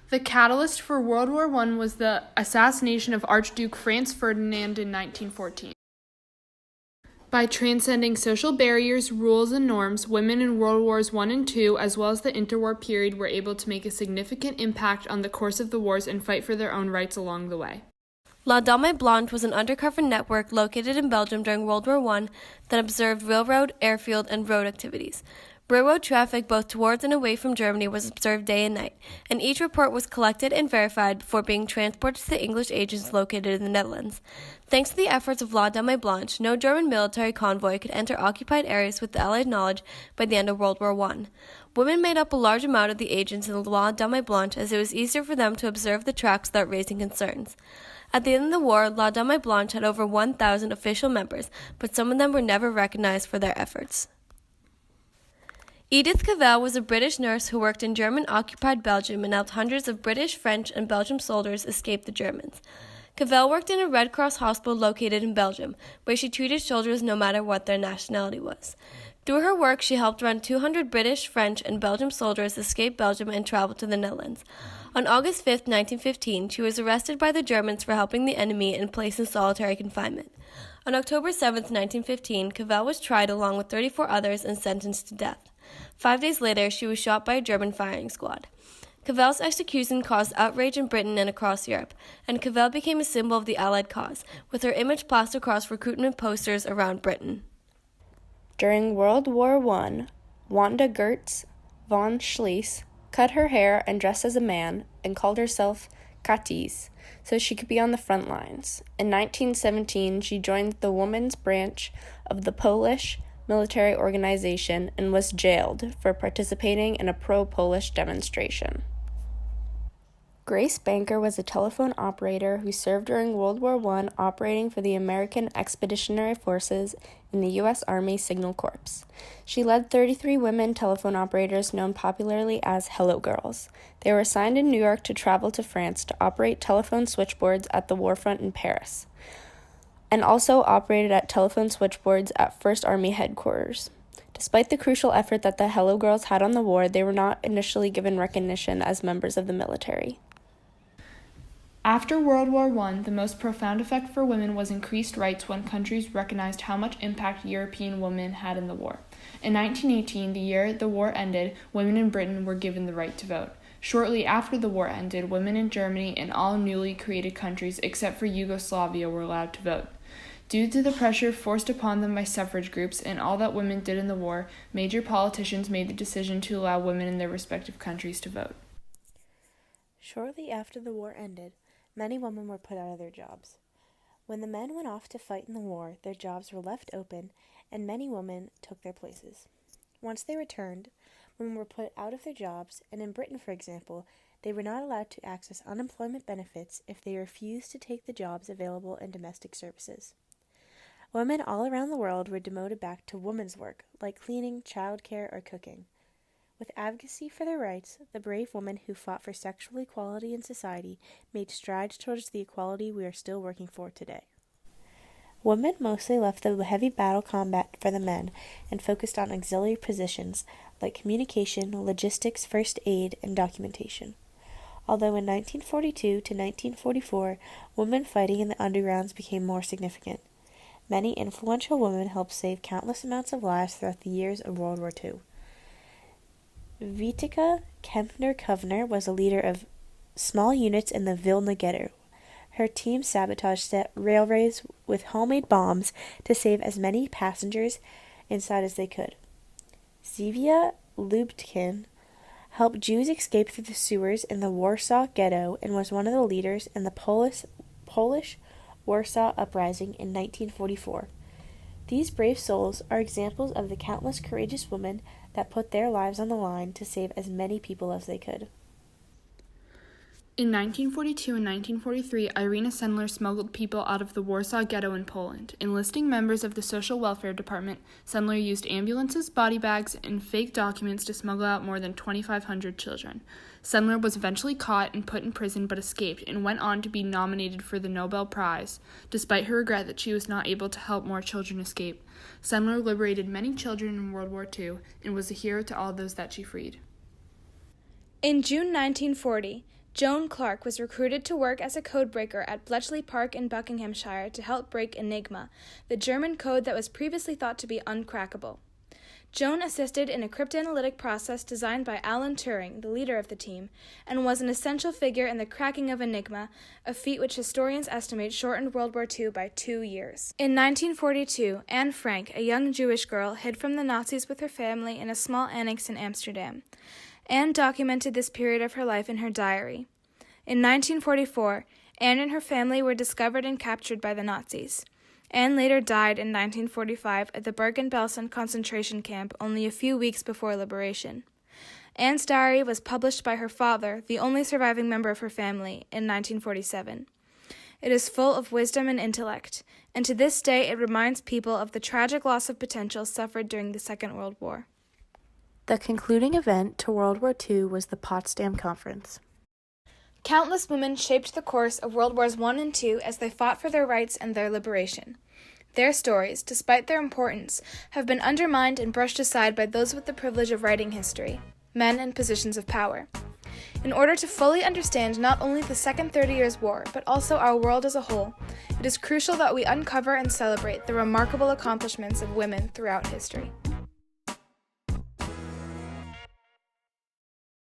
The catalyst for World War I was the assassination of Archduke Franz Ferdinand in 1914. By transcending social barriers, rules, and norms, women in World Wars I and II, as well as the interwar period, were able to make a significant impact on the course of the wars and fight for their own rights along the way. La Dame Blanche was an undercover network located in Belgium during World War I that observed railroad, airfield, and road activities. Railroad traffic both towards and away from Germany was observed day and night, and each report was collected and verified before being transported to the English agents located in the Netherlands. Thanks to the efforts of La Dame Blanche, no German military convoy could enter occupied areas with Allied knowledge by the end of World War I. Women made up a large amount of the agents in La Dame Blanche as it was easier for them to observe the tracks without raising concerns. At the end of the war, La Dame Blanche had over 1,000 official members, but some of them were never recognized for their efforts. Edith Cavell was a British nurse who worked in German-occupied Belgium and helped hundreds of British, French, and Belgian soldiers escape the Germans. Cavell worked in a Red Cross hospital located in Belgium, where she treated soldiers no matter what their nationality was. Through her work, she helped around 200 British, French, and Belgian soldiers escape Belgium and travel to the Netherlands. On August 5, 1915, she was arrested by the Germans for helping the enemy and placed in solitary confinement. On October 7, 1915, Cavell was tried along with 34 others and sentenced to death. 5 days later, she was shot by a German firing squad. Cavell's execution caused outrage in Britain and across Europe, and Cavell became a symbol of the Allied cause, with her image plastered across recruitment posters around Britain. During World War I, Wanda Gertz von Schliess cut her hair and dressed as a man and called herself Katis so she could be on the front lines. In 1917, she joined the women's branch of the Polish military organization and was jailed for participating in a pro-Polish demonstration. Grace Banker was a telephone operator who served during World War I operating for the American Expeditionary Forces in the U.S. Army Signal Corps. She led 33 women telephone operators known popularly as Hello Girls. They were assigned in New York to travel to France to operate telephone switchboards at the warfront in Paris, and also operated at telephone switchboards at 1st Army headquarters. Despite the crucial effort that the Hello Girls had on the war, they were not initially given recognition as members of the military. After World War I, the most profound effect for women was increased rights when countries recognized how much impact European women had in the war. In 1918, the year the war ended, women in Britain were given the right to vote. Shortly after the war ended, women in Germany and all newly created countries except for Yugoslavia were allowed to vote. Due to the pressure forced upon them by suffrage groups and all that women did in the war, major politicians made the decision to allow women in their respective countries to vote. Shortly after the war ended, many women were put out of their jobs. When the men went off to fight in the war, their jobs were left open, and many women took their places. Once they returned, women were put out of their jobs, and in Britain, for example, they were not allowed to access unemployment benefits if they refused to take the jobs available in domestic services. Women all around the world were demoted back to women's work, like cleaning, childcare, or cooking. With advocacy for their rights, the brave women who fought for sexual equality in society made strides towards the equality we are still working for today. Women mostly left the heavy battle combat for the men and focused on auxiliary positions like communication, logistics, first aid, and documentation. Although in 1942 to 1944, women fighting in the undergrounds became more significant. Many influential women helped save countless amounts of lives throughout the years of World War II. Vitica Kempner-Kovner was a leader of small units in the Vilna Ghetto. Her team sabotaged railways with homemade bombs to save as many passengers inside as they could. Zivia Lubkin helped Jews escape through the sewers in the Warsaw Ghetto and was one of the leaders in the Polish Warsaw Uprising in 1944. These brave souls are examples of the countless courageous women that put their lives on the line to save as many people as they could. In 1942 and 1943, Irina Sendler smuggled people out of the Warsaw Ghetto in Poland. Enlisting members of the Social Welfare Department, Sendler used ambulances, body bags, and fake documents to smuggle out more than 2,500 children. Sendler was eventually caught and put in prison but escaped and went on to be nominated for the Nobel Prize, despite her regret that she was not able to help more children escape. Sendler liberated many children in World War II and was a hero to all those that she freed. In June 1940, Joan Clark was recruited to work as a codebreaker at Bletchley Park in Buckinghamshire to help break Enigma, the German code that was previously thought to be uncrackable. Joan assisted in a cryptanalytic process designed by Alan Turing, the leader of the team, and was an essential figure in the cracking of Enigma, a feat which historians estimate shortened World War II by 2 years. In 1942, Anne Frank, a young Jewish girl, hid from the Nazis with her family in a small annex in Amsterdam. Anne documented this period of her life in her diary. In 1944, Anne and her family were discovered and captured by the Nazis. Anne later died in 1945 at the Bergen-Belsen concentration camp only a few weeks before liberation. Anne's diary was published by her father, the only surviving member of her family, in 1947. It is full of wisdom and intellect, and to this day it reminds people of the tragic loss of potential suffered during the Second World War. The concluding event to World War II was the Potsdam Conference. Countless women shaped the course of World Wars I and II as they fought for their rights and their liberation. Their stories, despite their importance, have been undermined and brushed aside by those with the privilege of writing history, men in positions of power. In order to fully understand not only the Second 30 Years' War, but also our world as a whole, it is crucial that we uncover and celebrate the remarkable accomplishments of women throughout history.